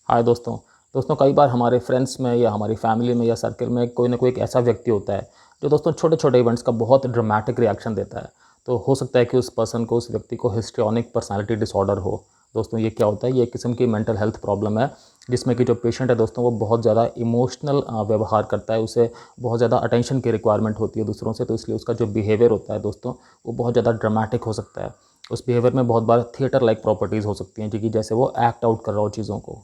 हाय दोस्तों। कई बार हमारे फ्रेंड्स में या हमारी फैमिली में या सर्कल में कोई ना कोई एक ऐसा व्यक्ति होता है जो दोस्तों छोटे छोटे इवेंट्स का बहुत ड्रामेटिक रिएक्शन देता है। तो हो सकता है कि उस पर्सन को, उस व्यक्ति को हिस्ट्रियोनिक पर्सनालिटी डिसऑर्डर हो। दोस्तों ये क्या होता है? ये एक किस्म की मेंटल हेल्थ प्रॉब्लम है जिसमें कि जो पेशेंट है दोस्तों वो बहुत ज़्यादा इमोशनल व्यवहार करता है। उसे बहुत ज़्यादा अटेंशन की रिक्वायरमेंट होती है दूसरों से, तो इसलिए उसका जो बिहेवियर होता है दोस्तों वो बहुत ज़्यादा ड्रामेटिक हो सकता है। उस बिहेवियर में बहुत बार थिएटर लाइक प्रॉपर्टीज़ हो सकती हैं कि जैसे वो एक्ट आउट कर रहा हो चीज़ों को।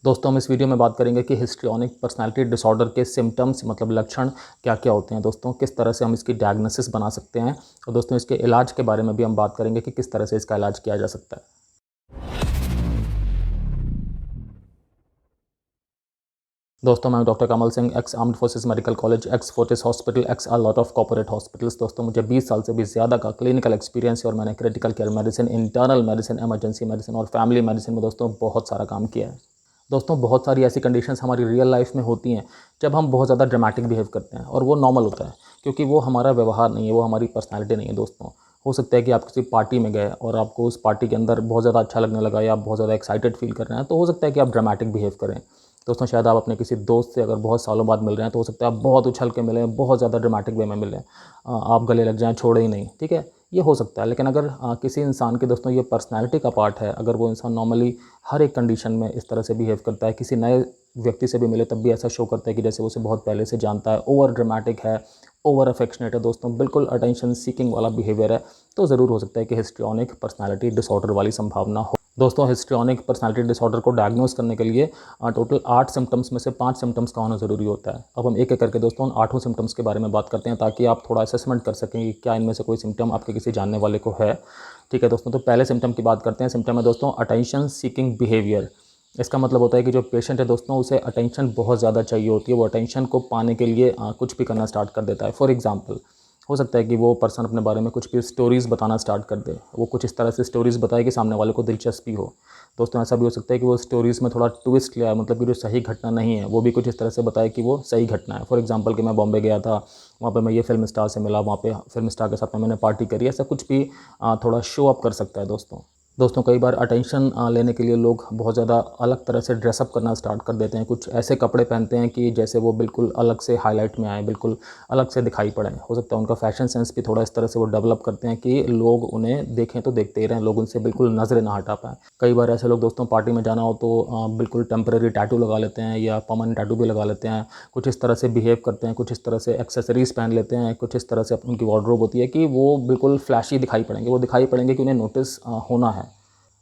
दोस्तों हम इस वीडियो में बात करेंगे कि हिस्ट्रियोनिक पर्सनालिटी डिसऑर्डर के सिम्टम्स मतलब लक्षण क्या क्या होते हैं दोस्तों, किस तरह से हम इसकी डायग्नोसिस बना सकते हैं, और दोस्तों इसके इलाज के बारे में भी हम बात करेंगे कि किस तरह से इसका इलाज किया जा सकता है। दोस्तों मैं doctor Kamal Singh, x armed forces medical college, x Fortis hospital, x a lot of corporate hospitals. दोस्तों मुझे 20 साल से भी ज़्यादा का क्लिनिकल एक्सपीरियंस है और मैंने critical care medicine, internal medicine, emergency medicine और फैमिली मेडिसिन में दोस्तों बहुत सारा काम किया है। दोस्तों बहुत सारी ऐसी कंडीशंस हमारी रियल लाइफ में होती हैं जब हम बहुत ज़्यादा ड्रामेटिक बिहेव करते हैं, और वो नॉर्मल होता है क्योंकि वो हमारा व्यवहार नहीं है, वो हमारी पर्सनैलिटी नहीं है। दोस्तों हो सकता है कि आप किसी पार्टी में गए और आपको उस पार्टी के अंदर बहुत ज़्यादा अच्छा लगने लगा या आप बहुत ज़्यादा एक्साइटेड फील कर रहे हैं, तो हो सकता है कि आप ड्रामेटिक बिहेव करें। दोस्तों शायद आप अपने किसी दोस्त से अगर बहुत सालों बाद मिल रहे हैं तो हो सकता है आप बहुत उछल के मिलें, बहुत ज़्यादा ड्रामेटिक वे में मिलें, आप गले लग जाएँ, छोड़े ही नहीं, ठीक है, ये हो सकता है। लेकिन अगर किसी इंसान के दोस्तों ये पर्सनैलिटी का पार्ट है, अगर वो इंसान नॉर्मली हर एक कंडीशन में इस तरह से बिहेव करता है, किसी नए व्यक्ति से भी मिले तब भी ऐसा शो करता है कि जैसे वो उसे बहुत पहले से जानता है, ओवर ड्रामेटिक है, ओवर अफेक्शनेट है दोस्तों, बिल्कुल अटेंशन सीकिंग वाला बिहेवियर है, तो ज़रूर हो सकता है कि हिस्ट्रियोनिक पर्सनैलिटी डिसऑर्डर वाली संभावना हो। दोस्तों हिस्ट्रियोनिक पर्सनैलिटी डिसऑर्डर को डायग्नोस करने के लिए टोटल 8 सिम्टम्स में से 5 सिम्टम्स का होना ज़रूरी होता है। अब हम एक एक करके दोस्तों उन 8 सिम्टम्स के बारे में बात करते हैं ताकि आप थोड़ा असेसमेंट कर सकें कि क्या इनमें से कोई सिम्टम आपके किसी जानने वाले को है। ठीक है दोस्तों, तो पहले सिम्टम की बात करते हैं। सिम्टम है दोस्तों अटेंशन सीकिंग बिहेवियर। इसका मतलब होता है कि जो पेशेंट है दोस्तों उसे अटेंशन बहुत ज़्यादा चाहिए होती है, वो अटेंशन को पाने के लिए कुछ भी करना स्टार्ट कर देता है। फॉर एग्जाम्पल हो सकता है कि वो पर्सन अपने बारे में कुछ भी स्टोरीज़ बताना स्टार्ट कर दे, वो कुछ इस तरह से स्टोरीज़ बताए कि सामने वाले को दिलचस्पी हो। दोस्तों ऐसा भी हो सकता है कि वो स्टोरीज़ में थोड़ा ट्विस्ट ले आए, मतलब कि जो सही घटना नहीं है वो भी कुछ इस तरह से बताए कि वो सही घटना है। फॉर एग्जांपल कि मैं बॉम्बे गया था, वहाँ पे मैं ये फिल्म स्टार से मिला, वहाँ पे फिल्म स्टार के साथ में मैंने पार्टी करी, ऐसा कुछ भी थोड़ा शो अप कर सकता है दोस्तों। कई बार अटेंशन लेने के लिए लोग बहुत ज़्यादा अलग तरह से ड्रेसअप करना स्टार्ट कर देते हैं, कुछ ऐसे कपड़े पहनते हैं कि जैसे वो बिल्कुल अलग से हाईलाइट में आए, बिल्कुल अलग से दिखाई पड़े। हो सकता है उनका फैशन सेंस भी थोड़ा इस तरह से वो डेवलप करते हैं कि लोग उन्हें देखें तो देखते ही रहें, लोग उनसे बिल्कुल नज़रें ना हटा पाएँ। कई बार ऐसे लोग दोस्तों पार्टी में जाना हो तो बिल्कुल टेम्परेरी टैटू लगा लेते हैं या परमानेंट टैटू भी लगा लेते हैं, कुछ इस तरह से बिहेव करते हैं, कुछ इस तरह से एक्सेसरीज़ पहन लेते हैं, कुछ इस तरह से उनकी वार्डरोब होती है कि वो बिल्कुल फ्लैशी दिखाई पड़ेंगे, वो दिखाई पड़ेंगे कि उन्हें नोटिस होना है।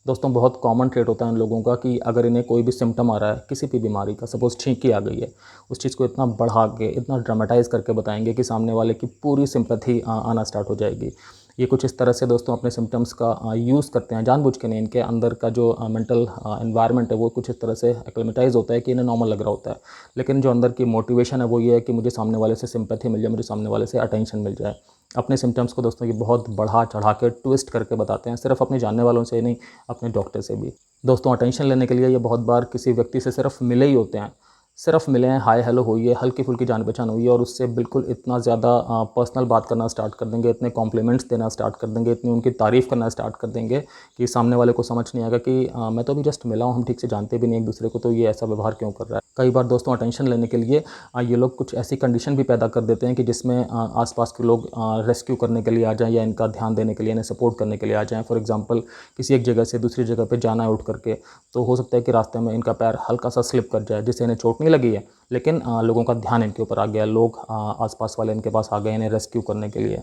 दोस्तों बहुत कॉमन ट्रेट होता है उन लोगों का कि अगर इन्हें कोई भी सिम्टम आ रहा है किसी भी बीमारी का, सपोज़ छींकी आ गई है, उस चीज़ को इतना बढ़ा के, इतना ड्रामेटाइज़ करके बताएंगे कि सामने वाले की पूरी सिंपैथी आना स्टार्ट हो जाएगी। ये कुछ इस तरह से दोस्तों अपने सिम्टम्स का यूज़ करते हैं जानबूझ के नहीं, इनके अंदर का जो मेंटल एनवायरनमेंट है वो कुछ इस तरह से एक्लेमेटाइज़ होता है कि इन्हें नॉर्मल लग रहा होता है, लेकिन जो अंदर की मोटिवेशन है वो ये है कि मुझे सामने वाले से सिंपैथी मिल जाए, मुझे सामने वाले से अटेंशन मिल जाए। अपने सिम्टम्स को दोस्तों ये बहुत बढ़ा चढ़ा के ट्विस्ट करके बताते हैं, सिर्फ अपने जानने वालों से ही नहीं, अपने डॉक्टर से भी। दोस्तों अटेंशन लेने के लिए ये बहुत बार किसी व्यक्ति से सिर्फ मिले ही होते हैं, सिर्फ मिले हैं, हाय हेलो हुई है, हल्की फुल्की जान पहचान हुई है, और उससे बिल्कुल इतना ज़्यादा पर्सनल बात करना स्टार्ट कर देंगे, इतने कॉम्प्लीमेंट्स देना स्टार्ट कर देंगे, इतनी उनकी तारीफ़ करना स्टार्ट कर देंगे कि सामने वाले को समझ नहीं आएगा कि मैं तो अभी जस्ट मिला हूँ, हम ठीक से जानते भी नहीं एक दूसरे को, तो ये ऐसा व्यवहार क्यों कर रहा है। कई बार दोस्तों अटेंशन लेने के लिए ये लोग कुछ ऐसी कंडीशन भी पैदा कर देते हैं कि जिसमें आसपास के लोग रेस्क्यू करने के लिए आ जाएं या इनका ध्यान देने के लिए, इन्हें सपोर्ट करने के लिए आ जाएं। फॉर एग्जांपल किसी एक जगह से दूसरी जगह पे जाना है उठ करके, तो हो सकता है कि रास्ते में इनका पैर हल्का सा स्लिप कर जाए, जिससे इन्हें चोट नहीं लगी है, लेकिन लोगों का ध्यान इनके ऊपर आ गया, लोग आसपास वाले इनके पास आ गए इन्हें रेस्क्यू करने के लिए।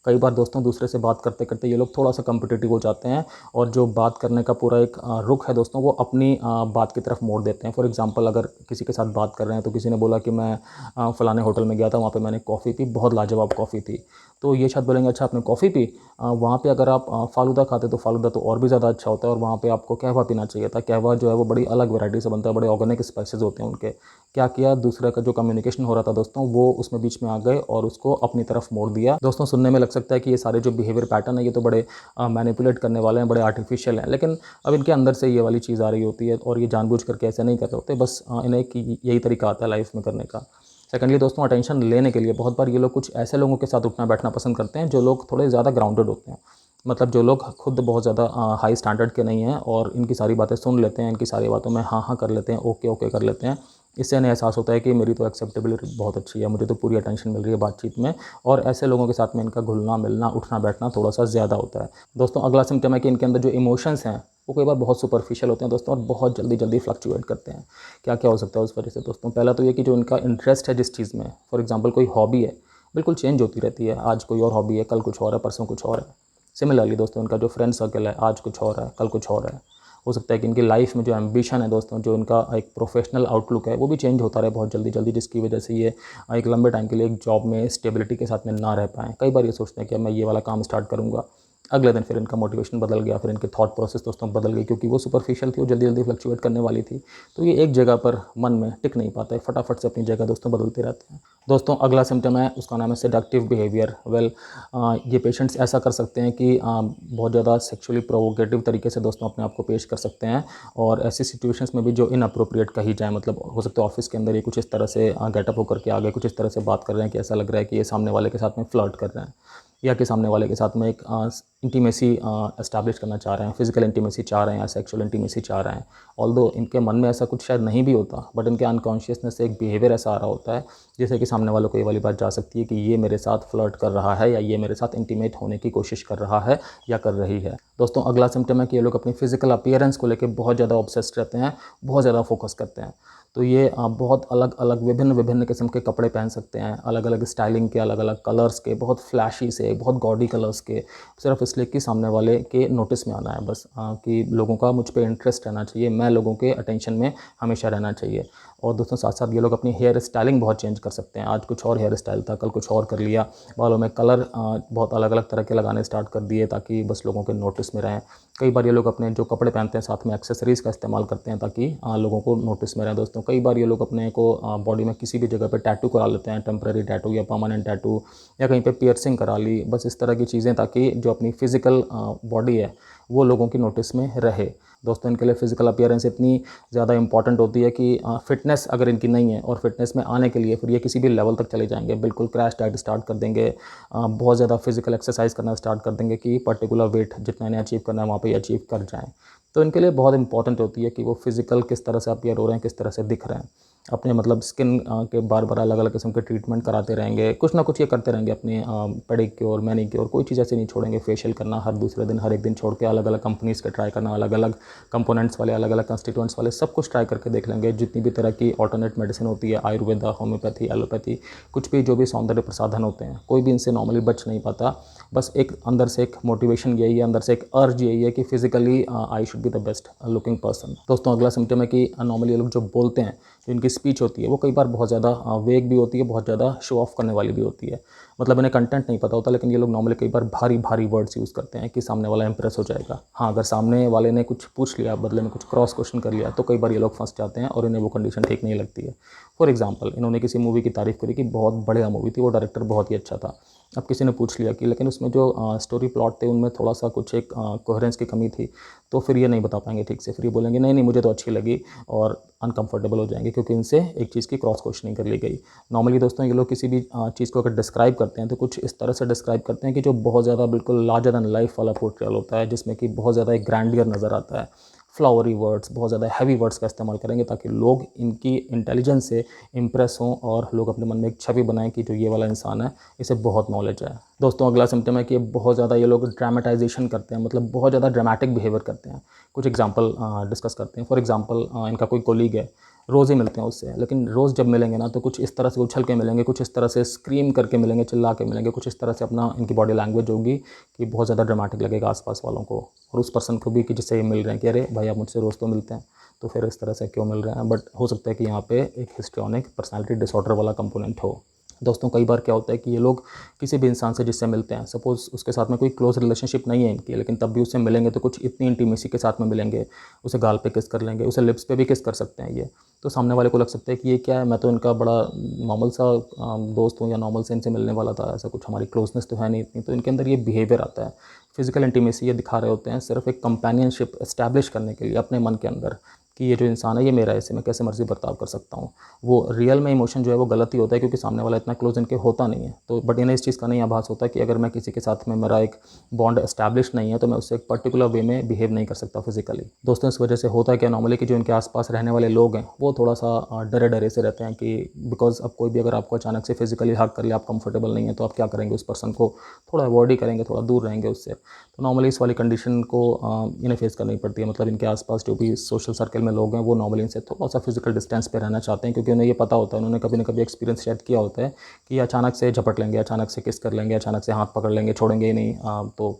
कई बार दोस्तों दूसरे से बात करते करते ये लोग थोड़ा सा कम्पिटिटिव हो जाते हैं, और जो बात करने का पूरा एक रुख है दोस्तों वो अपनी बात की तरफ मोड़ देते हैं। फॉर एग्जांपल अगर किसी के साथ बात कर रहे हैं तो किसी ने बोला कि मैं फ़लाने होटल में गया था, वहाँ पे मैंने कॉफ़ी पी, बहुत लाजवाब कॉफ़ी थी, तो ये शायद बोलेंगे अच्छा आपने कॉफ़ी पी, वहाँ पे अगर आप फ़ालूदा खाते तो फ़ालूदा तो और भी ज़्यादा अच्छा होता है, और वहाँ पे आपको कहवा पीना चाहिए था। कहवा जो है वो बड़ी अलग वैरायटी से बनता है, बड़े ऑर्गेनिक स्पाइसेस होते हैं उनके। क्या किया, दूसरे का जो कम्युनिकेशन हो रहा था दोस्तों वो उसमें बीच में आ गए और उसको अपनी तरफ मोड़ दिया। दोस्तों सुनने में लग सकता है कि ये सारे जो बिहेवियर पैटर्न है ये तो बड़े मैनिपुलेट करने वाले हैं, बड़े आर्टिफिशियल हैं, लेकिन अब इनके अंदर से ये वाली चीज़ आ रही होती है और ये जानबूझ करके ऐसे नहीं कर रहे होते, बस इन्हें कि यही तरीका आता है लाइफ में करने का। सेकंडली दोस्तों अटेंशन लेने के लिए बहुत बार ये लोग कुछ ऐसे लोगों के साथ उठना बैठना पसंद करते हैं जो लोग थोड़े ज़्यादा ग्राउंडेड होते हैं। मतलब जो लोग खुद बहुत ज़्यादा हाई स्टैंडर्ड के नहीं हैं और इनकी सारी बातें सुन लेते हैं, इनकी सारी बातों में हाँ हाँ कर लेते हैं, ओके ओके कर लेते हैं, इससे इन्हें एहसास होता है कि मेरी तो एक्सेप्टेबिलिटी बहुत अच्छी है, मुझे तो पूरी अटेंशन मिल रही है बातचीत में, और ऐसे लोगों के साथ में इनका घुलना मिलना उठना बैठना थोड़ा सा ज़्यादा होता है। दोस्तों अगला सिम्टम है कि इनके अंदर जो इमोशंस हैं वो कई बार बहुत सुपरफिशियल होते हैं दोस्तों, और बहुत जल्दी जल्दी फ्लक्चुएट करते हैं। क्या क्या हो सकता है उस वजह से दोस्तों? पहला तो ये कि जो इनका इंटरेस्ट है जिस चीज़ में, फॉर एग्जांपल कोई हॉबी है, बिल्कुल चेंज होती रहती है, आज कोई और हॉबी है, कल कुछ और है, परसों कुछ और है। सिमिलरली दोस्तों इनका जो फ्रेंड सर्कल है, आज कुछ और है, कल कुछ और है। हो सकता है कि इनकी लाइफ में जो एम्बिशन है दोस्तों, जो इनका एक प्रोफेशनल आउटलुक है, वो भी चेंज होता रहे बहुत जल्दी जल्दी, जिसकी वजह से ये एक लंबे टाइम के लिए एक जॉब में स्टेबिलिटी के साथ में ना रह पाएँ। कई बार ये सोचते हैं कि मैं ये वाला काम स्टार्ट करूँगा, अगले दिन फिर इनका मोटिवेशन बदल गया, फिर इनकी थॉट प्रोसेस दोस्तों बदल गई, क्योंकि वो सुपरफिशियल थी, वो जल्दी जल्दी फ्लक्चुएट करने वाली थी। तो ये एक जगह पर मन में टिक नहीं पाता है, फटाफट से अपनी जगह दोस्तों बदलते रहते हैं। दोस्तों अगला सिम्टम है, उसका नाम है सेडक्टिव बिहेवियर। ये पेशेंट्स ऐसा कर सकते हैं कि बहुत ज़्यादा सेक्सुअली प्रोवोकेटिव तरीके से दोस्तों अपने आप को पेश कर सकते हैं, और ऐसी सिचुएशंस में भी जो इनअप्रोप्रिएट कही जाए, मतलब हो सकता है ऑफिस के अंदर ये कुछ इस तरह से गेटअप होकर के आ गए, कुछ इस तरह से बात कर रहे हैं कि ऐसा लग रहा है कि ये सामने वाले के साथ में फ्लर्ट कर रहे हैं, या कि सामने वाले के साथ में एक इंटीमेसी एस्टैब्लिश करना चाह रहे हैं, फिजिकल इंटीमेसी चाह रहे हैं या सेक्सुअल इंटीमेसी चाह रहे हैं। ऑल्दो इनके मन में ऐसा कुछ शायद नहीं भी होता, बट इनके अनकॉन्शियसनेस से एक बिहेवियर ऐसा आ रहा होता है जिससे कि सामने वालों को ये वाली बात जा सकती है कि ये मेरे साथ फ्लर्ट कर रहा है, या ये मेरे साथ इंटीमेट होने की कोशिश कर रहा है या कर रही है। दोस्तों अगला सिम्टम है कि ये लोग अपनी फिजिकल अपीयरेंस को लेकर बहुत ज़्यादा ऑब्सेस्ड रहते हैं, बहुत ज़्यादा फोकस करते हैं। तो ये बहुत अलग अलग विभिन्न विभिन्न किस्म के कपड़े पहन सकते हैं, अलग अलग स्टाइलिंग के, अलग अलग कलर्स के, बहुत फ्लैशी से, बहुत गॉडी कलर्स के, सिर्फ इसलिए कि सामने वाले के नोटिस में आना है बस, कि लोगों का मुझ पे इंटरेस्ट रहना चाहिए, मैं लोगों के अटेंशन में हमेशा रहना चाहिए। और दोस्तों साथ साथ ये लोग अपनी हेयर स्टाइलिंग बहुत चेंज कर सकते हैं, आज कुछ और हेयर स्टाइल था, कल कुछ और कर लिया, बालों में कलर बहुत अलग अलग तरह के लगाने स्टार्ट कर दिए ताकि बस लोगों के नोटिस में रहें। कई बार ये लोग अपने जो कपड़े पहनते हैं साथ में एक्सेसरीज़ का इस्तेमाल करते हैं ताकि लोगों को नोटिस में रहें दोस्तों। कई बार ये लोग अपने को बॉडी में किसी भी जगह पे टैटू करा लेते हैं, टेम्पररी टैटू या परमानेंट टैटू, या कहीं पे पियर्सिंग करा ली, बस इस तरह की चीज़ें, ताकि जो अपनी फ़िज़िकल बॉडी है वो लोगों की नोटिस में रहे। दोस्तों इनके लिए फ़िज़िकल अपीयरेंस इतनी ज़्यादा इंपॉर्टेंट होती है कि फ़िटनेस अगर इनकी नहीं है, और फिटनेस में आने के लिए फिर ये किसी भी लेवल तक चले जाएंगे, बिल्कुल क्रैश डाइट स्टार्ट कर देंगे, बहुत ज़्यादा फिजिकल एक्सरसाइज करना स्टार्ट कर देंगे कि पर्टिकुलर वेट जितना इन्हें अचीव करना है वहाँ पे अचीव कर जाएँ। तो इनके लिए बहुत इंपॉर्टेंट होती है कि वो फिजिकल किस तरह से अपीयर हो रहे हैं, किस तरह से दिख रहे हैं। अपने मतलब स्किन के बार बार अलग अलग किस्म के ट्रीटमेंट कराते रहेंगे, कुछ ना कुछ ये करते रहेंगे, अपने पेडिक्योर मैनिक्योर, कोई चीज़ ऐसे नहीं छोड़ेंगे, फेशियल करना हर दूसरे दिन, हर एक दिन छोड़ के अलग अलग कंपनीज़ के ट्राई करना, अलग अलग कंपोनेंट्स वाले, अलग अलग कंस्टिट्यूएंट्स वाले, सब कुछ ट्राई करके देख लेंगे। जितनी भी तरह की ऑल्टरनेट मेडिसिन होती है, आयुर्वेदा, होम्योपैथी, एलोपैथी, कुछ भी जो भी सौंदर्य प्रसाधन होते हैं, कोई भी इनसे नॉर्मली बच नहीं पाता। बस एक अंदर से एक मोटिवेशन यही है, अंदर से एक अर्ज यही है कि physically I should be the best looking person. दोस्तों अगला सिम्टम है कि नॉर्मली ये लोग जो बोलते हैं, जो इनकी स्पीच होती है, वो कई बार बहुत ज़्यादा वेग भी होती है, बहुत ज़्यादा शो ऑफ करने वाली भी होती है। मतलब इन्हें कंटेंट नहीं पता होता, लेकिन ये लोग नॉर्मली कई बार भारी भारी वर्ड्स यूज़ करते हैं कि सामने वाला इंप्रेस हो जाएगा। हाँ, अगर सामने वाले ने कुछ पूछ लिया, बदले में कुछ क्रॉस क्वेश्चन कर लिया, तो कई बार ये लोग फंस जाते हैं और इन्हें वो कंडीशन ठीक नहीं लगती है। फॉर एग्जाम्पल, इन्होंने किसी मूवी की तारीफ़ करी कि बहुत बढ़िया मूवी थी, वो डायरेक्टर बहुत ही अच्छा था। अब किसी ने पूछ लिया कि लेकिन उसमें जो स्टोरी प्लॉट थे उनमें थोड़ा सा कुछ एक कोहेरेंस की कमी थी, तो फिर ये नहीं बता पाएंगे ठीक से, फिर ये बोलेंगे नहीं नहीं मुझे तो अच्छी लगी, और अनकंफर्टेबल हो जाएंगे क्योंकि इनसे एक चीज़ की क्रॉस क्वेश्चनिंग कर ली गई। नॉर्मली दोस्तों ये लोग किसी भी चीज़ को अगर डिस्क्राइब करते हैं तो कुछ इस तरह से डिस्क्राइब करते हैं कि जो बहुत ज़्यादा बिल्कुल लार्जर दैन लाइफ वाला पोर्ट्रेल होता है, जिसमें कि बहुत ज़्यादा एक ग्रैंडियर नज़र आता है। फ्लावरी वर्ड्स, बहुत ज़्यादा हैवी वर्ड्स का इस्तेमाल करेंगे ताकि लोग इनकी इंटेलिजेंस से इम्प्रेस हों और लोग अपने मन में एक छवि बनाएं कि जो ये वाला इंसान है इसे बहुत नॉलेज है। दोस्तों अगला सिम्टम है कि बहुत ज़्यादा ये लोग ड्रामेटाइजेशन करते हैं, मतलब बहुत ज़्यादा ड्रामेटिक बिहेवियर करते हैं। कुछ एग्जांपल डिस्कस करते हैं। फॉर एग्जांपल, इनका कोई कोलीग है, रोज़ ही मिलते हैं उससे, लेकिन रोज़ जब मिलेंगे ना तो कुछ इस तरह से उछल के मिलेंगे, कुछ इस तरह से स्क्रीम करके मिलेंगे, चिल्ला के मिलेंगे, कुछ इस तरह से अपना इनकी बॉडी लैंग्वेज होगी कि बहुत ज़्यादा ड्रामेटिक लगेगा आसपास वालों को, और उस पर्सन को भी कि जिससे ये मिल रहे हैं कि अरे भाई आप मुझसे रोज़ तो मिलते हैं, तो फिर इस तरह से क्यों मिल रहे हैं। बट हो सकता है कि यहाँ पे एक हिस्ट्रियोनिक पर्सनालिटी डिसऑर्डर वाला कंपोनेंट हो। दोस्तों कई बार क्या होता है कि ये लोग किसी भी इंसान से जिससे मिलते हैं, सपोज़ उसके साथ में कोई क्लोज रिलेशनशिप नहीं है इनकी, लेकिन तब भी उससे मिलेंगे तो कुछ इतनी इंटीमेसी के साथ में मिलेंगे, उसे गाल पे किस कर लेंगे, उसे लिप्स पे भी किस कर सकते हैं ये। तो सामने वाले को लग सकता है कि ये क्या है, मैं तो इनका बड़ा नॉर्मल सा दोस्त हूँ या नॉर्मल से इनसे मिलने वाला था, ऐसा कुछ हमारी क्लोजनेस तो है नहीं इतनी। तो इनके अंदर ये बिहेवियर आता है, फिजिकल इंटीमेसी ये दिखा रहे होते हैं सिर्फ एक कंपेनियनशिप इस्टेब्लिश करने के लिए अपने मन के अंदर कि ये जो इंसान है ये मेरा है, इससे मैं कैसे मर्जी बर्ताव कर सकता हूँ। वो रियल में इमोशन जो है वो गलत ही होता है, क्योंकि सामने वाला इतना क्लोज इनके होता नहीं है। तो बट इन्हें इस चीज़ का नहीं आभास होता कि अगर मैं किसी के साथ में मेरा एक बॉन्ड एस्टैब्लिश नहीं है तो मैं उससे एक पर्टिकुलर वे में बिहेव नहीं कर सकता फिजिकली। दोस्तों इस वजह से होता क्या नॉर्मली कि जो इनके आसपास रहने वाले लोग हैं वो थोड़ा सा डरे डरे से रहते हैं कि बिकॉज अब कोई भी अगर आपको अचानक से फिजिकली हक कर ले, आप कंफर्टेबल नहीं है तो आप क्या करेंगे, उस पर्सन को थोड़ा अवॉइड ही करेंगे, थोड़ा दूर रहेंगे उससे। तो नॉर्मली इस वाली कंडीशन को इन्हें फेस करनी पड़ती है। मतलब इनके आसपास जो भी सोशल सर्कल में लोग हैं वो नॉर्मली इनसे थोड़ा सा फिजिकल डिस्टेंस पे रहना चाहते हैं, क्योंकि उन्हें ये पता होता है, उन्होंने कभी ना कभी एक्सपीरियंस शायद किया होता है कि अचानक से झपट लेंगे, अचानक से किस कर लेंगे, अचानक से हाथ पकड़ लेंगे, छोड़ेंगे ही नहीं, तो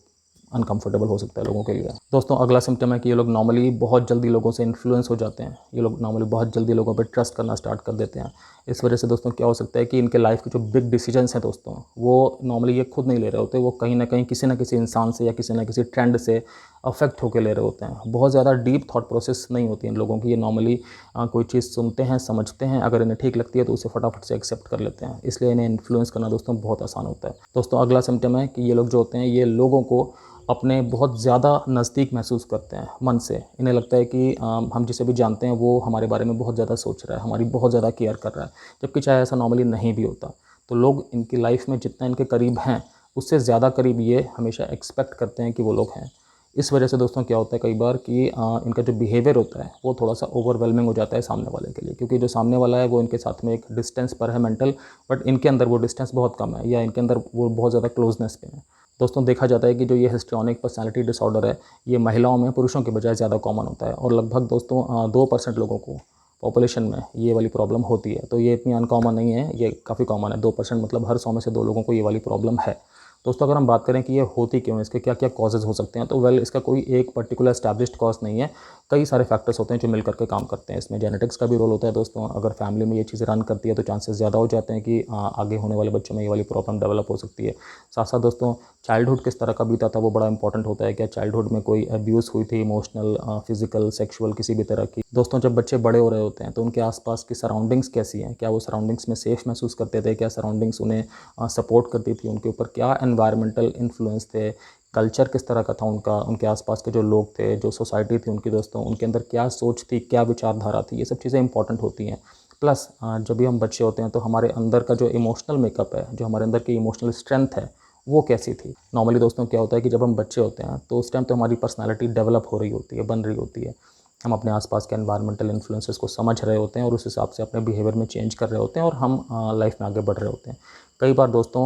अनकंफर्टेबल हो सकता है लोगों के लिए। दोस्तों अगला सिम्टम है कि ये लोग नॉर्मली बहुत जल्दी लोगों से इन्फ्लुएंस हो जाते हैं। ये लोग नॉर्मली बहुत जल्दी लोगों पे ट्रस्ट करना स्टार्ट कर देते हैं। इस वजह से दोस्तों क्या हो सकता है कि इनके लाइफ के जो बिग डिसीजंस हैं दोस्तों, वो नॉर्मली ये खुद नहीं ले रहे होते, वो कहीं ना कहीं किसी न किसी इंसान से या किसी न किसी ट्रेंड से अफेक्ट होकर ले रहे होते हैं। बहुत ज़्यादा डीप थॉट प्रोसेस नहीं होती इन लोगों की। ये नॉर्मली कोई चीज़ सुनते हैं, समझते हैं, अगर इन्हें ठीक लगती है तो उसे फटाफट से एक्सेप्ट कर लेते हैं। इसलिए इन्हें इन्फ्लुएंस करना दोस्तों बहुत आसान होता है। दोस्तों अगला सिम्टम है कि ये लोग जो होते हैं ये लोगों को अपने बहुत ज़्यादा नज़दीक महसूस करते हैं मन से। इन्हें लगता है कि हम जिसे भी जानते हैं वो हमारे बारे में बहुत ज़्यादा सोच रहा है, हमारी बहुत ज़्यादा केयर कर रहा है, जबकि चाहे ऐसा नॉर्मली नहीं भी होता। तो लोग इनकी लाइफ में जितना इनके करीब हैं उससे ज़्यादा करीब ये हमेशा एक्सपेक्ट करते हैं कि वो लोग हैं। इस वजह से दोस्तों क्या होता है कई बार कि इनका जो बिहेवियर होता है वो थोड़ा सा ओवरवेलमिंग हो जाता है सामने वाले के लिए, क्योंकि जो सामने वाला है वो इनके साथ में एक डिस्टेंस पर है मेंटल, बट इनके अंदर वो डिस्टेंस बहुत कम है, या इनके अंदर वो बहुत ज़्यादा क्लोजनेस पे है। दोस्तों देखा जाता है कि जो ये हिस्ट्रियोनिक पर्सनालिटी डिसऑर्डर है ये महिलाओं में पुरुषों के बजाय ज़्यादा कॉमन होता है, और लगभग दोस्तों 2% लोगों को पॉपुलेशन में ये वाली प्रॉब्लम होती है। तो ये इतनी अनकॉमन नहीं है, ये काफ़ी कॉमन है। 2% मतलब हर 100 में से 2 लोगों को ये वाली प्रॉब्लम है। दोस्तों अगर हम बात करें कि ये होती क्यों है, इसके क्या क्या कॉजेज़ हो सकते हैं, तो वेल इसका कोई एक पर्टिकुलर एस्टैब्लिश्ड कॉज नहीं है। कई सारे फैक्टर्स होते हैं जो मिलकर के काम करते हैं। इसमें जेनेटिक्स का भी रोल होता है दोस्तों। अगर फैमिली में ये चीज़ रन करती है तो चांसेस ज़्यादा हो जाते हैं कि आगे होने वाले बच्चों में ये वाली प्रॉब्लम डेवलप हो सकती है। साथ साथ दोस्तों चाइल्डहुड किस तरह का बीता था वो बड़ा इंपॉर्टेंट होता है। क्या चाइल्डहुड में कोई अब्यूज़ हुई थी, इमोशनल, फिजिकल, सेक्सुअल, किसी भी तरह की। दोस्तों जब बच्चे बड़े हो रहे होते हैं तो उनके आसपास की सराउंडिंग्स कैसी हैं, क्या वो सराउंडिंग्स में सेफ़ महसूस करते थे, क्या सराउंडिंग्स उन्हें सपोर्ट करती थी, उनके ऊपर क्या एनवायरमेंटल इन्फ्लुएंस थे, कल्चर किस तरह का था उनका, उनके आसपास के जो लोग थे, जो सोसाइटी थी उनकी, दोस्तों उनके अंदर क्या सोच थी, क्या विचारधारा थी, ये सब चीज़ें इंपॉर्टेंट होती हैं। प्लस जब भी हम बच्चे होते हैं तो हमारे अंदर का जो इमोशनल मेकअप है, जो हमारे अंदर की इमोशनल स्ट्रेंथ है वो कैसी थी। नॉर्मली दोस्तों क्या होता है कि जब हम बच्चे होते हैं तो उस टाइम तो हमारी पर्सनैलिटी डेवलप हो रही होती है, बन रही होती है। हम अपने आसपास के एनवायरमेंटल इन्फ्लुएंसेस को समझ रहे होते हैं और उस हिसाब से अपने बिहेवियर में चेंज कर रहे होते हैं, और हम लाइफ में आगे बढ़ रहे होते हैं। कई बार दोस्तों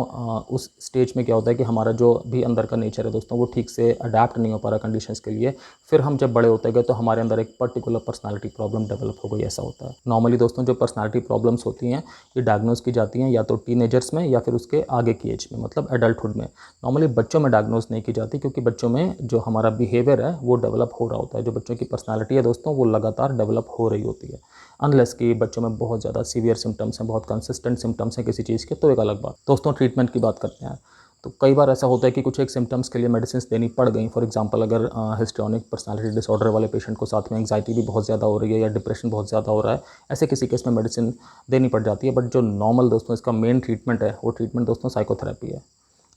उस स्टेज में क्या होता है कि हमारा जो भी अंदर का नेचर है दोस्तों वो ठीक से अडेप्ट नहीं हो पा रहा कंडीशंस के लिए। फिर हम जब बड़े होते गए तो हमारे अंदर एक पर्टिकुलर पर्सनालिटी प्रॉब्लम डेवलप हो गई, ऐसा होता है। नॉर्मली दोस्तों जो पर्सनालिटी प्रॉब्लम्स होती हैं ये डायग्नोज की जाती हैं या तो टीनेजर्स में या फिर उसके आगे की एज में, मतलब एडल्टहुड में। नॉर्मली बच्चों में डायग्नोज नहीं की जाती, क्योंकि बच्चों में जो हमारा बिहेवियर है वो डेवलप हो रहा होता है। जो बच्चों की पर्सनालिटी है दोस्तों वो लगातार डेवलप हो रही होती है। अनलेस कि बच्चों में बहुत ज़्यादा सीवियर सिम्टम्स हैं, बहुत कंसिस्टेंट सिम्टम्स हैं किसी चीज़ के, तो एक अलग बात। दोस्तों ट्रीटमेंट की बात करते हैं तो कई बार ऐसा होता है कि कुछ एक सिम्टम्स के लिए मेडिसिन देनी पड़ गई। फॉर एग्जांपल अगर हिस्ट्रियोनिक पर्सनालिटी डिसऑर्डर वाले पेशेंट को साथ में एंग्जाइटी भी बहुत ज़्यादा हो रही है या डिप्रेशन बहुत ज़्यादा हो रहा है, ऐसे किसी केस में मेडिसिन देनी पड़ जाती है। बट जो नॉर्मल दोस्तों इसका मेन ट्रीटमेंट है वो ट्रीटमेंट दोस्तों साइकोथेरेपी है।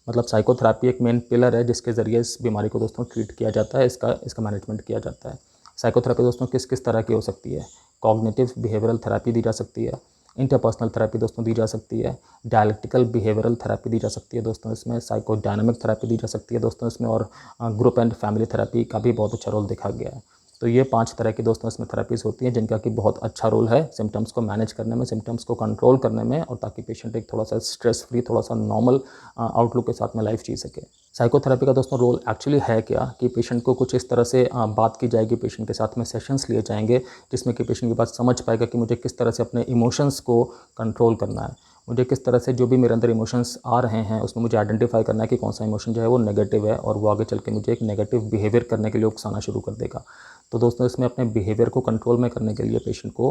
मतलब साइकोथेरेपी एक मेन पिलर है जिसके ज़रिए इस बीमारी को दोस्तों ट्रीट किया जाता है, इसका मैनेजमेंट किया जाता है। साइकोथेरेपी दोस्तों किस किस तरह की हो सकती है। कॉग्निटिव बिहेवियरल थेरेपी दी जा सकती है, इंटरपर्सनल थेरेपी दोस्तों दी जा सकती है, डायलेक्टिकल बिहेवियरल थेरेपी दी जा सकती है दोस्तों इसमें, साइकोडायनामिक थेरेपी दी जा सकती है दोस्तों इसमें, और ग्रुप एंड फैमिली थेरेपी का भी बहुत अच्छा रोल देखा गया है। तो ये 5 तरह की दोस्तों इसमें थेरेपीज़ होती हैं जिनका कि बहुत अच्छा रोल है सिम्टम्स को मैनेज करने में, सिम्टम्स को कंट्रोल करने में, और ताकि पेशेंट एक थोड़ा सा स्ट्रेस फ्री, थोड़ा सा नॉर्मल आउटलुक के साथ में लाइफ जी सके। साइकोथेरेपी का दोस्तों रोल एक्चुअली है क्या कि पेशेंट को कुछ इस तरह से बात की जाएगी, पेशेंट के साथ में सेशंस लिए जाएंगे जिसमें कि पेशेंट की बात समझ पाएगा कि मुझे किस तरह से अपने इमोशंस को कंट्रोल करना है, मुझे किस तरह से जो भी मेरे अंदर इमोशंस आ रहे हैं उसमें मुझे आइडेंटिफाई करना है कि कौन सा इमोशन जो है वो नेगेटिव है और वो आगे चल के मुझे एक नेगेटिव बिहेवियर करने के लिए उकसाना शुरू कर देगा। तो दोस्तों इसमें अपने बिहेवियर को कंट्रोल में करने के लिए पेशेंट को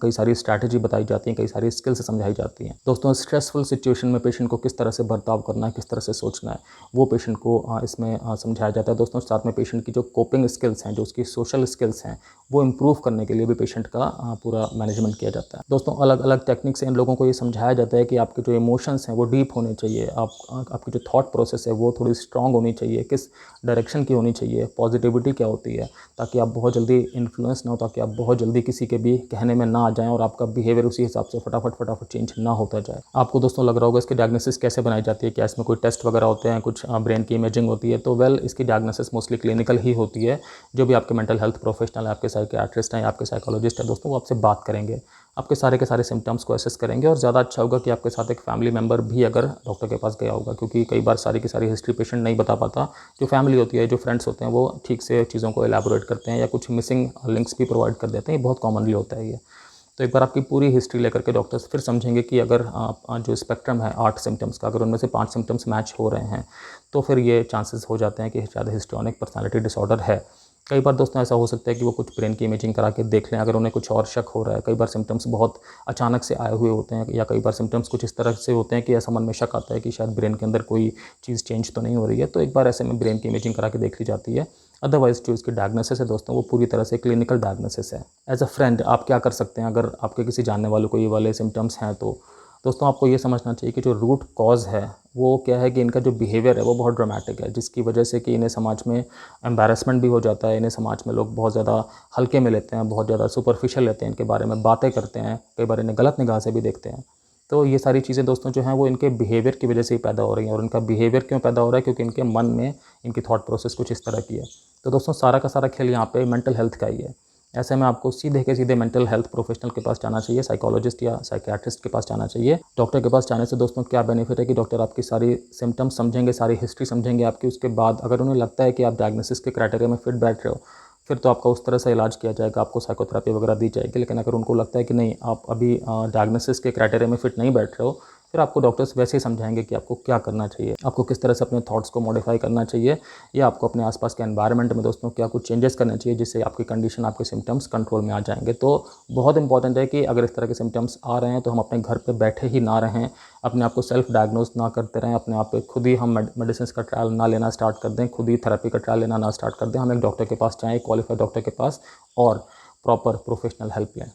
कई सारी स्ट्रैटेजी बताई जाती हैं, कई सारी स्किल्स समझाई जाती हैं। दोस्तों स्ट्रेसफुल सिचुएशन में पेशेंट को किस तरह से बर्ताव करना है, किस तरह से सोचना है, वो पेशेंट को इसमें समझाया जाता है। दोस्तों साथ में पेशेंट की जो कोपिंग स्किल्स हैं, जो उसकी सोशल स्किल्स हैं, वो इम्प्रूव करने के लिए भी पेशेंट का पूरा मैनेजमेंट किया जाता है। दोस्तों अलग अलग टेक्निक से इन लोगों को ये समझाया जाता है कि आपके जो इमोशंस हैं वो डीप होने चाहिए, आपकी जो थॉट प्रोसेस है वो थोड़ी स्ट्रांग होनी चाहिए, किस डायरेक्शन की होनी चाहिए, पॉजिटिविटी क्या होती है, ताकि आप बहुत जल्दी इन्फ्लुएंस ना हो, ताकि आप बहुत जल्दी किसी के भी कहने में ना आ जाएं और आपका बिहेवियर उसी हिसाब से फटाफट चेंज ना होता जाए। आपको दोस्तों लग रहा होगा इसकी डायग्नोसिस कैसे बनाई जाती है, क्या इसमें कोई टेस्ट वगैरह होते हैं, कुछ ब्रेन की इमेजिंग होती है? तो वेल, इसकी डायग्नोसिस मोस्टली क्लिनिकल ही होती है। जो भी आपके मेंटल हेल्थ प्रोफेशनल है, आपके साइकियाट्रिस्ट हैं या आपके साइकोलॉजिस्ट है दोस्तों, वो आपसे बात करेंगे, आपके सारे के सारे सिम्टम्स को असेस करेंगे। और ज़्यादा अच्छा होगा कि आपके साथ एक फैमिली मेम्बर भी अगर डॉक्टर के पास गया होगा, क्योंकि कई बार सारी की सारी हिस्ट्री पेशेंट नहीं बता पाता। जो फैमिली होती है, जो फ्रेंड्स होते हैं, वो ठीक से चीज़ों को एलैबोरेट करते हैं या कुछ मिसिंग लिंक्स भी प्रोवाइड कर देते हैं। ये बहुत कॉमनली होता है ये। तो एक बार आपकी पूरी हिस्ट्री लेकर के डॉक्टर्स फिर समझेंगे कि अगर जो स्पेक्ट्रम है 8 सिम्टम्स का, अगर उनमें से 5 सिम्टम्स मैच हो रहे हैं, तो फिर ये चांसेस हो जाते हैं कि शायद हिस्ट्रियोनिक पर्सनालिटी डिसऑर्डर है। कई बार दोस्तों ऐसा हो सकता है कि वो कुछ ब्रेन की इमेजिंग करा के देख लें, अगर उन्हें कुछ और शक हो रहा है। कई बार सिम्टम्स बहुत अचानक से आए हुए होते हैं, या कई बार सिम्टम्स कुछ इस तरह से होते हैं कि ऐसा मन में शक आता है कि शायद ब्रेन के अंदर कोई चीज़ चेंज तो नहीं हो रही है। तो एक बार ऐसे में ब्रेन की इमेजिंग करा के देख ली जाती है। अदरवाइज़ जो इसकी डायग्नोसिस है दोस्तों, वो पूरी तरह से क्लिनिकल डायग्नोसिस है। एज अ फ्रेंड आप क्या कर सकते हैं अगर आपके किसी जानने वालों को ये वाले सिम्टम्स हैं? तो दोस्तों आपको ये समझना चाहिए कि जो रूट कॉज़ है वो क्या है, कि इनका जो बिहेवियर है वो बहुत ड्रामेटिक है, जिसकी वजह से कि इन्हें समाज में एम्बैरेसमेंट भी हो जाता है। इन्हें समाज में लोग बहुत ज़्यादा हल्के में लेते हैं, बहुत ज़्यादा सुपरफिशियल लेते हैं, इनके बारे में बातें करते हैं, कई बार इन्हें गलत निगाह से भी देखते हैं। तो ये सारी चीज़ें दोस्तों जो हैं वो इनके बिहेवियर की वजह से ही पैदा हो रही हैं। और इनका बिहेवियर क्यों पैदा हो रहा है? क्योंकि इनके मन में इनकी थॉट प्रोसेस कुछ इस तरह की है। तो दोस्तों सारा का सारा खेल यहाँ पे मेंटल हेल्थ का ही है। ऐसे में आपको सीधे के सीधे मेंटल हेल्थ प्रोफेशनल के पास जाना चाहिए, साइकोलॉजिस्ट या साइकियाट्रिस्ट के पास जाना चाहिए। डॉक्टर के पास जाने से दोस्तों क्या बेनिफिट है कि डॉक्टर आपकी सारी सिम्टम्स समझेंगे, सारी हिस्ट्री समझेंगे आपकी। उसके बाद अगर उन्हें लगता है कि आप डायग्नोसिस के क्राइटेरिया में फिट बैठ रहे हो, फिर तो आपका उस तरह से इलाज किया जाएगा, आपको साइकोथेरेपी वगैरह दी जाएगी। लेकिन अगर उनको लगता है कि नहीं, आप अभी डायग्नोसिस के क्राइटेरिया में फिट नहीं बैठ रहे हो, फिर आपको डॉक्टर्स वैसे ही समझाएंगे कि आपको क्या करना चाहिए, आपको किस तरह से अपने थॉट्स को मॉडिफाई करना चाहिए, या आपको अपने आसपास के एनवायरनमेंट में दोस्तों क्या कुछ चेंजेस करने चाहिए, जिससे आपकी कंडीशन, आपके सिम्टम्स कंट्रोल में आ जाएंगे। तो बहुत इंपॉर्टेंट है कि अगर इस तरह के सिम्टम्स आ रहे हैं तो हम अपने घर पे बैठे ही ना रहें, अपने आप को सेल्फ डायग्नोज ना करते रहें, अपने आप पे खुद ही हम मेडिसिन का ट्रायल ना लेना स्टार्ट कर दें, खुद ही थेरेपी का ट्रायल लेना ना स्टार्ट कर दें। हम एक डॉक्टर के पास जाएँ, क्वालिफाइड डॉक्टर के पास, और प्रॉपर प्रोफेशनल हेल्प लें।